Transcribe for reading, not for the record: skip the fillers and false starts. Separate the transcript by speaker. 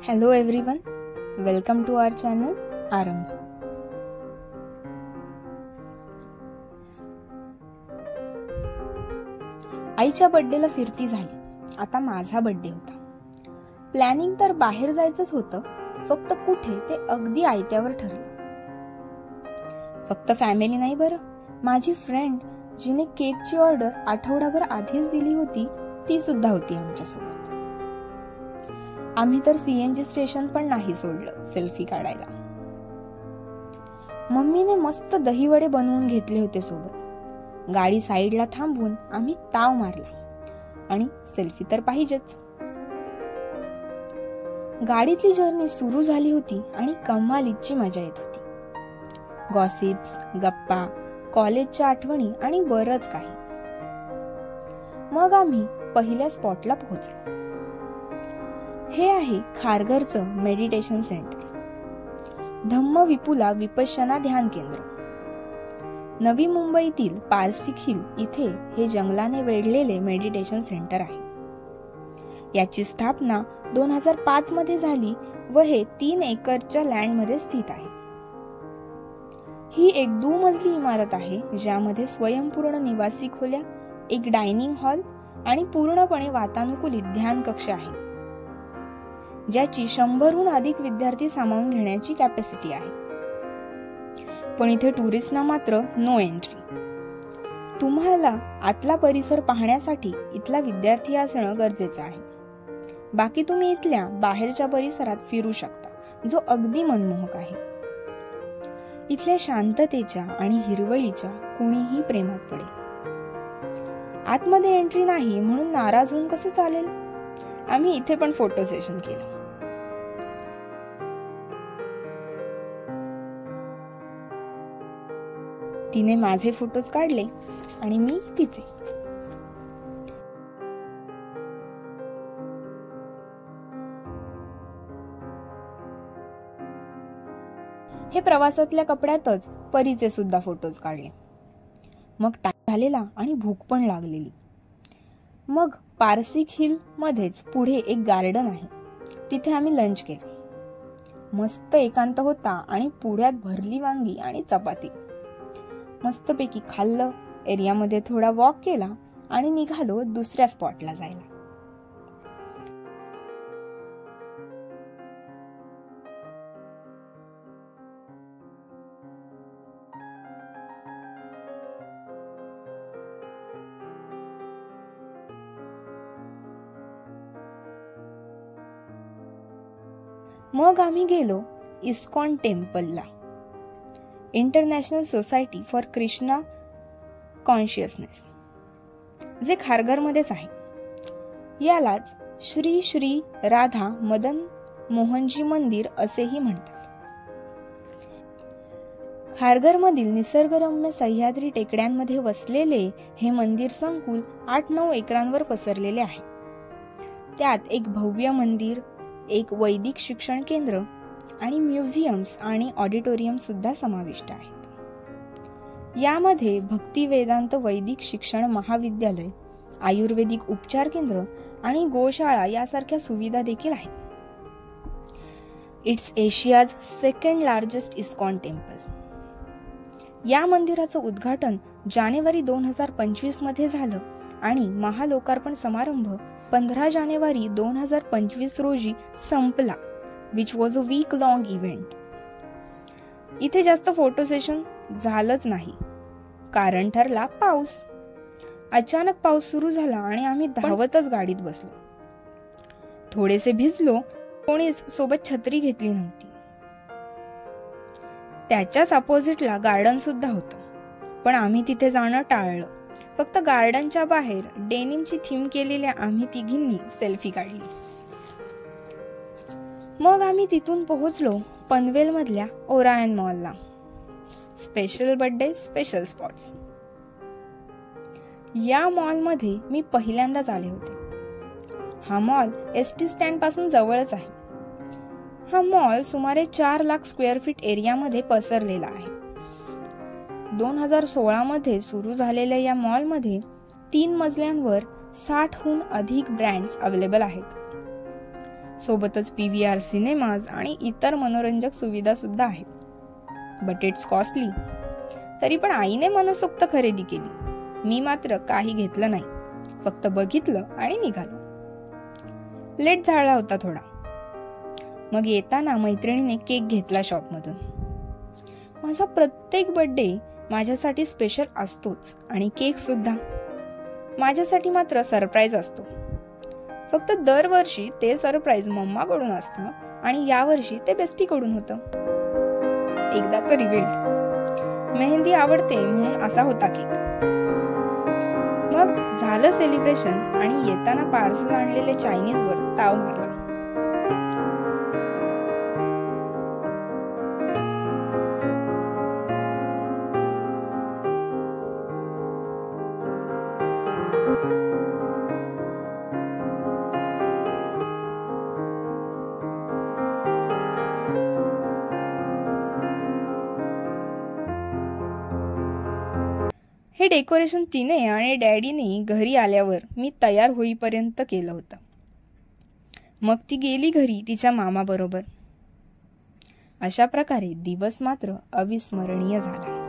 Speaker 1: Hello everyone, welcome to our channel Aarambh. आईच्या बर्थडेला फिरती झाली. आता माझा बर्थडे होता. प्लॅनिंग तर बाहेर जायचंच होतं, फक्त कुठे ते अगदी आयत्यावर ठरलं. फक्त फॅमिली नाही बरं, माझी फ्रेंड जिने केकची ऑर्डर आठवडाभर आधीच दिली होती ती सुद्धा होती आमच्यासोबत. आम्ही तर CNG स्टेशन पण नाही सोडलं सेल्फी काढायला. मम्मीने मस्त दहीवडे बनवून घेतले होते सोबत. गाडी साईडला थांबवून आम्ही ताव मारला आणि सेल्फी तर पाहिजेच. गाडीतली जर्नी सुरू झाली होती आणि कमालीची मजा येत होती. गॉसिप्स, गप्पा, कॉलेजच्या आठवणी आणि बरंच काही. मग आम्ही पहिल्या स्पॉटला पोहोचलो. हे आहे खारघरचं मेडिटेशन सेंटर, धम्म विपुला विपश्यना ध्यान केंद्र. नवी मुंबईतील पारसिक हिल इथे हे जंगलाने वेढलेले मेडिटेशन सेंटर आहे. याची स्थापना 2005 मध्ये झाली व हे 3 एकरच्या लँड मध्ये स्थित आहे. ही एक दुमजली इमारत आहे ज्यामध्ये स्वयंपूर्ण निवासी खोल्या, एक डायनिंग हॉल आणि पूर्णपणे वातानुकूलित ध्यान कक्ष आहे, ज्याची 100हून अधिक विद्यार्थी सामावून घेण्याची कॅपॅसिटी आहे. पण इथे टुरिस्टना मात्र नो एंट्री. तुम्हाला आतला परिसर पाहण्यासाठी इथला विद्यार्थी असणं गरजेचं आहे. बाकी तुम्ही इथल्या बाहेरच्या परिसरात फिरू शकता, जो अगदी मनमोहक आहे. इथल्या शांततेच्या आणि हिरवळीच्या कुणीही प्रेमात पडेल. आतमध्ये एंट्री नाही म्हणून नाराज होऊन कसं चालेल. आम्ही इथे पण फोटो सेशन केलं. तिने माझे फोटोज काढले आणि मी तिचे. हे प्रवासातल्या कपड्यातच परीचे सुद्धा फोटोज काढले. मग टाइम झालेला आणि भूक पण लागलेली. मग पारसिक हिल मध्येच पुढे एक गार्डन आहे, तिथे आम्ही लंच केलं. मस्त एकांत होता आणि पुढ्यात भरली वांगी आणि चपाती. मस्तपैकी खाल्लं, एरियामध्ये थोडा वॉक केला आणि निघालो दुसऱ्या स्पॉटला जायला. मग आम्ही गेलो इस्कॉन टेम्पलला, international society for Krishna consciousness, जे खारघरमध्येच आहे. यालाच श्री श्री राधा मदन मोहनजी मंदिर असेही म्हणतात. खारघरमधील निसर्गरम्य सह्याद्री टेकड्यांमध्ये वसलेले हे मंदिर संकुल 8-9 एकरांवर पसरलेले आहे. त्यात एक भव्य मंदिर, एक वैदिक शिक्षण केंद्र आणि म्युझियम्स आणि ऑडिटोरियम सुद्धा समाविष्ट आहेत. यामध्ये भक्ती वेदांत वैदिक शिक्षण महाविद्यालय, आयुर्वेदिक उपचार केंद्र आणि गोशाळा यासारख्या सुविधा देखील आहेत. It's Asia's 2nd largest ISKCON temple. या मंदिराचं उद्घाटन जानेवारी 2025 मध्ये झालं आणि महालोकार्पण समारंभ 15 जानेवारी 2025 रोजी संपला, which was a week-long event. इथे जास्त फोटो सेशन झालंच नाही, कारण ठरला पाऊस. अचानक पाऊस सुरू झाला आणि आम्ही धावतच गाडीत बसलो. थोडेसे भिजलो, कोणीच सोबत छत्री घेतली नव्हती. त्याच्याच अपोजिटला गार्डन सुद्धा होतं, पण आम्ही तिथे जाणं टाळलं. फक्त गार्डनच्या बाहेर डेनिमची थीम केलेल्या आम्ही तिघींनी सेल्फी काढली. मग आम्ही तिथून पोहोचलो पनवेल मधल्या ओरायन मॉलला. Special birthday, special spots. या मॉलमध्ये मी पहिल्यांदाच आले होते. हा मॉल ST स्टँड पासून जवळच आहे. हा मॉल सुमारे 4 लाख स्क्वेअर फीट एरियामध्ये पसरलेला आहे. 2016 मध्ये सुरू झालेल्या या मॉलमध्ये 3 मजल्यांवर 60हून अधिक ब्रँड्स अवेलेबल आहेत. सोबतच PVR सिनेमाज आणि इतर मनोरंजक सुविधा सुद्धा आहेत. But it's costly. तरी पण आईने मनसोक्त खरेदी केली. मी मात्र काही घेतलं नाही, फक्त बघितलं आणि निघालो. लेट झाला होता थोडा. मग येताना मैत्रिणीने केक घेतला शॉपमधून. माझा प्रत्येक बर्थडे माझ्यासाठी स्पेशल असतोच आणि केक सुद्धा. माझ्यासाठी मात्र सरप्राईज असतो. फक्त दरवर्षी ते सरप्राईज मम्माकडून असतं आणि यावर्षी ते बेस्टीकडून होतं. एकदाच रिव्हील. मेहंदी आवडते म्हणून असा होता केक. मग झालं सेलिब्रेशन आणि येताना पार्सल आणलेले चायनीजवर ताव मारला. हे डेकोरेशन तिने आणि डॅडीने घरी आल्यावर मी तयार होईपर्यंत केलं होतं. मग ती गेली घरी तिच्या मामाबरोबर. अशा प्रकारे दिवस मात्र अविस्मरणीय झाला.